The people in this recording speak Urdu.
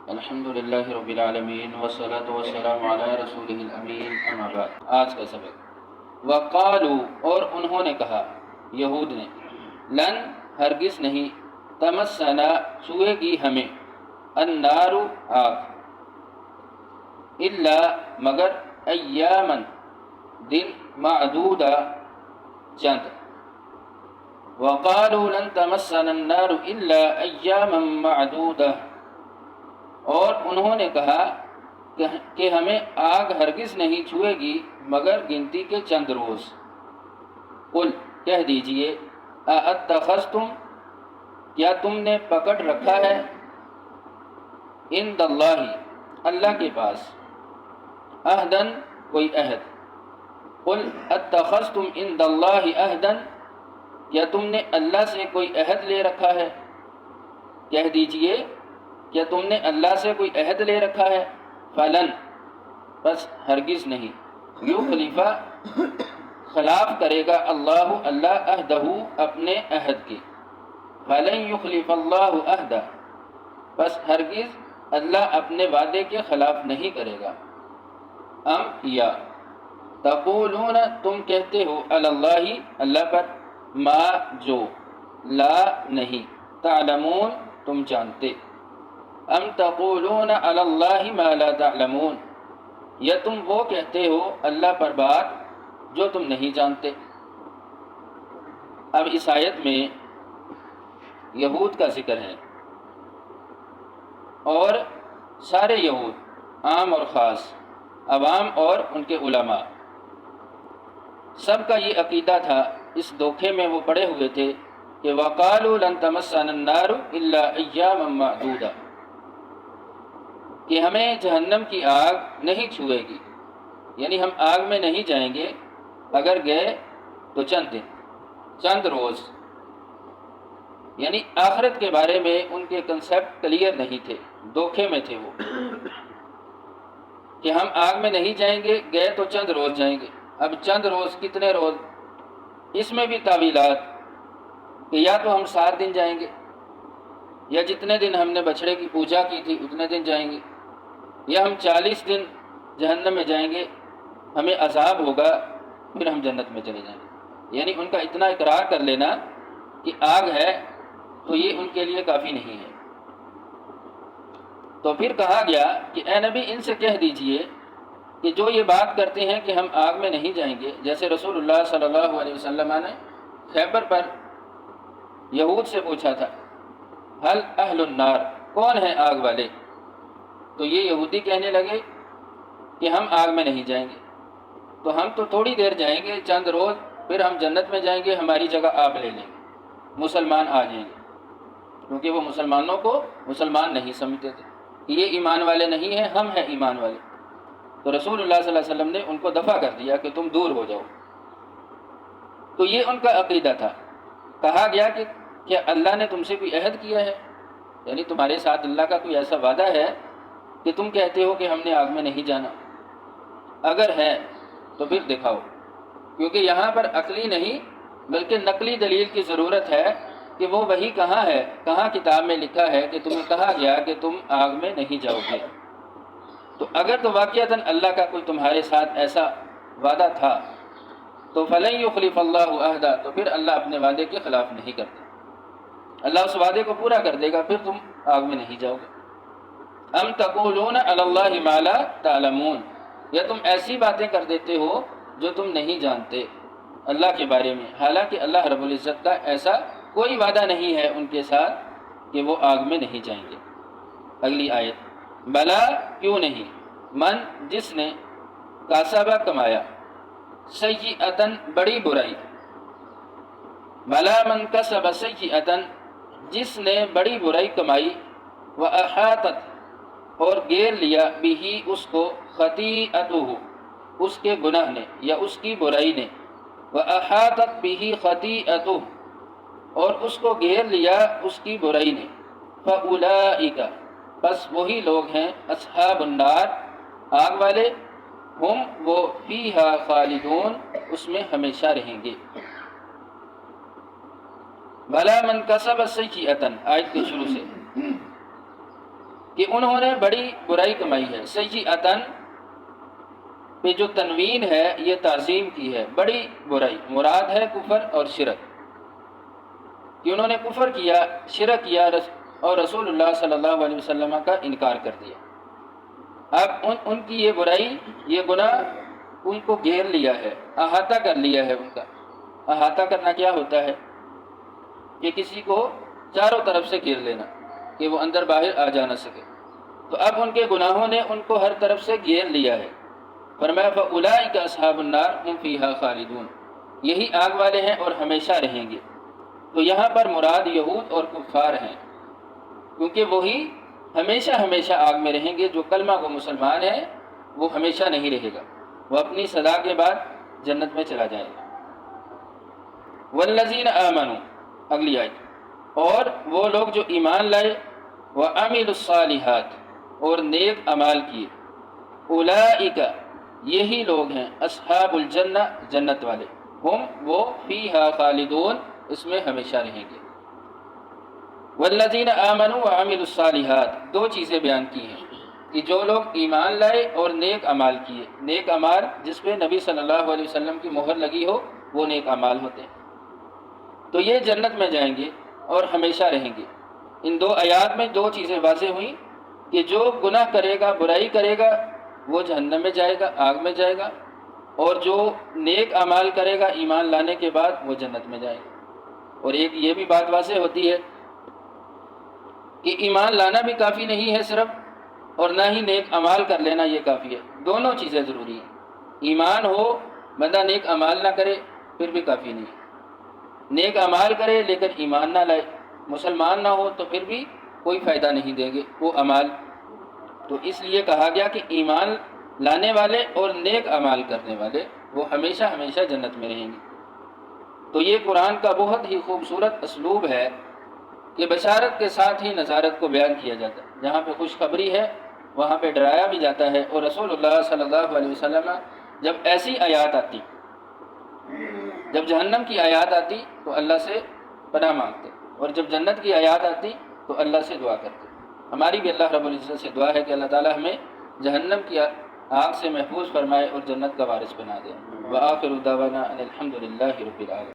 الحمد للہ رب العالمین والصلاة والسلام علی رسولہ الامین، اما بعد۔ آج کا سبق، وقالوا، اور انہوں نے کہا، یہود نے، لن، ہرگز نہیں، تمسنا، چھوئے گی ہمیں، النار، آگ، الا، مگر، ایامن، دن، معدودہ، چند۔ وقالوا لن تمسنا النار الا ایاما معدودہ، اور انہوں نے کہا کہ ہمیں آگ ہرگز نہیں چھوئے گی مگر گنتی کے چند روز۔ قل، کہہ دیجئے، ااتخذتم، کیا تم نے پکڑ رکھا ہے، عند اللہ، اللہ کے پاس، عہدن، کوئی عہد۔ قل اتخذتم عند اللہ عہدن، کیا تم نے اللہ سے کوئی عہد لے رکھا ہے، کہہ دیجئے، کیا تم نے اللہ سے کوئی عہد لے رکھا ہے، فلن، بس ہرگز نہیں، یخلفا، خلاف کرے گا اللہ، اللہ، عہدہ، اپنے عہد کے، فلن یخلف اللہ عہدہ، بس ہرگز اللہ اپنے وعدے کے خلاف نہیں کرے گا۔ ام، یا، تقولون، تم کہتے ہو، علی اللہ، اللہ پر، ما، جو، لا، نہیں، تعلمون، تم جانتے۔ ام تقولون علی اللہ ما لا تعلمون، یا تم وہ کہتے ہو اللہ پر بات جو تم نہیں جانتے۔ اب اس آیت میں یہود کا ذکر ہے، اور سارے یہود، عام اور خاص، عوام اور ان کے علماء، سب کا یہ عقیدہ تھا، اس دھوکے میں وہ پڑے ہوئے تھے کہ وقالوا لن تمسنا النار الا ایاما معدودہ، کہ ہمیں جہنم کی آگ نہیں چھوئے گی، یعنی ہم آگ میں نہیں جائیں گے، اگر گئے تو چند دن، چند روز، یعنی آخرت کے بارے میں ان کے کنسیپٹ کلیئر نہیں تھے، دھوکے میں تھے وہ، کہ ہم آگ میں نہیں جائیں گے، گئے تو چند روز جائیں گے۔ اب چند روز، کتنے روز، اس میں بھی تعویلات، کہ یا تو ہم 7 دن جائیں گے، یا جتنے دن ہم نے بچھڑے کی پوجا کی تھی اتنے دن جائیں گے، یا ہم 40 دن جہنم میں جائیں گے، ہمیں عذاب ہوگا، پھر ہم جنت میں چلے جائیں گے۔ یعنی ان کا اتنا اقرار کر لینا کہ آگ ہے تو یہ ان کے لیے کافی نہیں ہے۔ تو پھر کہا گیا کہ اے نبی، ان سے کہہ دیجئے کہ جو یہ بات کرتے ہیں کہ ہم آگ میں نہیں جائیں گے، جیسے رسول اللہ صلی اللہ علیہ وسلم نے خیبر پر یہود سے پوچھا تھا، ہل اہل النار، کون ہیں آگ والے؟ تو یہ یہودی کہنے لگے کہ ہم آگ میں نہیں جائیں گے، تو ہم تو تھوڑی دیر جائیں گے، چند روز، پھر ہم جنت میں جائیں گے، ہماری جگہ آپ لے لیں گے، مسلمان آ جائیں گے، کیونکہ وہ مسلمانوں کو مسلمان نہیں سمجھتے تھے، یہ ایمان والے نہیں ہیں، ہم ہیں ایمان والے۔ تو رسول اللہ صلی اللہ علیہ وسلم نے ان کو دفع کر دیا کہ تم دور ہو جاؤ۔ تو یہ ان کا عقیدہ تھا۔ کہا گیا کہ کیا اللہ نے تم سے کوئی عہد کیا ہے، یعنی تمہارے ساتھ اللہ کا کوئی ایسا وعدہ ہے کہ تم کہتے ہو کہ ہم نے آگ میں نہیں جانا؟ اگر ہے تو پھر دکھاؤ، کیونکہ یہاں پر عقلی نہیں بلکہ نقلی دلیل کی ضرورت ہے کہ وہ وہی کہاں ہے، کہاں کتاب میں لکھا ہے کہ تمہیں کہا گیا کہ تم آگ میں نہیں جاؤ گے۔ تو اگر تو واقعتاً اللہ کا کوئی تمہارے ساتھ ایسا وعدہ تھا تو فلن یخلف اللہ عہدہ، تو پھر اللہ اپنے وعدے کے خلاف نہیں کرتا، اللہ اس وعدے کو پورا کر دے گا، پھر تم آگ میں نہیں جاؤ گے۔ ام تقولون علی اللہ ما لا تعلمون، یا تم ایسی باتیں کر دیتے ہو جو تم نہیں جانتے اللہ کے بارے میں، حالانکہ اللہ رب العزت کا ایسا کوئی وعدہ نہیں ہے ان کے ساتھ کہ وہ آگ میں نہیں جائیں گے۔ اگلی آیت، بلا، کیوں نہیں، من، جس نے، کاسبہ، کمایا، سیئۃً، بڑی برائی، بلا من کسب سیئۃً، جس نے بڑی برائی کمائی، وَأَحَاطَتْ، اور گھیر لیا، بھی اس کو، خطیئتہ، اس کے گناہ نے یا اس کی برائی نے، وَأَحَاطَتْ بِهِ خطیئتہ، اور اس کو گھیر لیا اس کی برائی نے، فَأُولَئِکَ، بس وہی لوگ ہیں، اصحاب النار، آگ والے، ہم، وہ، فیہا خالدون، اس میں ہمیشہ رہیں گے۔ بھلا من کسب سیئۃً، آیت کے شروع سے، کہ انہوں نے بڑی برائی کمائی ہے۔ سیئۃً پہ جو تنوین ہے یہ تعظیم کی ہے، بڑی برائی مراد ہے کفر اور شرک، کہ انہوں نے کفر کیا، شرک کیا اور رسول اللہ صلی اللہ علیہ وسلم کا انکار کر دیا۔ اب ان کی یہ برائی، یہ گناہ ان کو گھیر لیا ہے، احاطہ کر لیا ہے ان کا۔ احاطہ کرنا کیا ہوتا ہے؟ کہ کسی کو چاروں طرف سے گھیر لینا کہ وہ اندر باہر آ جا نہ سکے۔ تو اب ان کے گناہوں نے ان کو ہر طرف سے گھیر لیا ہے۔ فرمایا فَأُولَٰئِکَ أَصْحَابُ النَّارِ هُمْ فِيهَا خَالِدُونَ، یہی آگ والے ہیں اور ہمیشہ رہیں گے۔ تو یہاں پر مراد یہود اور کفار ہیں، کیونکہ وہی ہمیشہ ہمیشہ آگ میں رہیں گے۔ جو کلمہ کو مسلمان ہے وہ ہمیشہ نہیں رہے گا، وہ اپنی سزا کے بعد جنت میں چلا جائے گا۔ وَالَّذِينَ آمَنُوا، اگلی آیت، اور وہ لوگ جو ایمان لائے، وَعَمِلُوا الصَّالِحَاتِ، اور نیک اعمال کیے، اولئک، یہی لوگ ہیں، اصحاب الجنہ، جنت والے، ہم، وہ، فیہا خالدون، اس میں ہمیشہ رہیں گے۔ والذین آمنوا وعملوا الصالحات، دو چیزیں بیان کی ہیں کہ جو لوگ ایمان لائے اور نیک اعمال کیے۔ نیک اعمال جس پہ نبی صلی اللہ علیہ وسلم کی مہر لگی ہو وہ نیک اعمال ہوتے ہیں، تو یہ جنت میں جائیں گے اور ہمیشہ رہیں گے۔ ان دو آیات میں دو چیزیں واضح ہوئیں کہ جو گناہ کرے گا، برائی کرے گا، وہ جہنم میں جائے گا، آگ میں جائے گا، اور جو نیک اعمال کرے گا ایمان لانے کے بعد وہ جنت میں جائے گا۔ اور ایک یہ بھی بات واضح ہوتی ہے کہ ایمان لانا بھی کافی نہیں ہے صرف، اور نہ ہی نیک اعمال کر لینا یہ کافی ہے، دونوں چیزیں ضروری ہیں۔ ایمان ہو بندہ نیک اعمال نہ کرے پھر بھی کافی نہیں، نیک اعمال کرے لیکن ایمان نہ لائے، مسلمان نہ ہو تو پھر بھی کوئی فائدہ نہیں دیں گے وہ اعمال۔ تو اس لیے کہا گیا کہ ایمان لانے والے اور نیک اعمال کرنے والے وہ ہمیشہ ہمیشہ جنت میں رہیں گے۔ تو یہ قرآن کا بہت ہی خوبصورت اسلوب ہے کہ بشارت کے ساتھ ہی نذارت کو بیان کیا جاتا ہے، جہاں پہ خوشخبری ہے وہاں پہ ڈرایا بھی جاتا ہے۔ اور رسول اللہ صلی اللہ علیہ وسلم جب ایسی آیات آتی، جب جہنم کی آیات آتی تو اللہ سے پناہ مانگتے، اور جب جنت کی آیات آتی تو اللہ سے دعا کرتے۔ ہماری بھی اللہ رب العزت سے دعا ہے کہ اللہ تعالی ہمیں جہنم کی آگ سے محفوظ فرمائے اور جنت کا وارث بنا دے۔ وآخر دعوانا ان الحمد للہ رب العالمین۔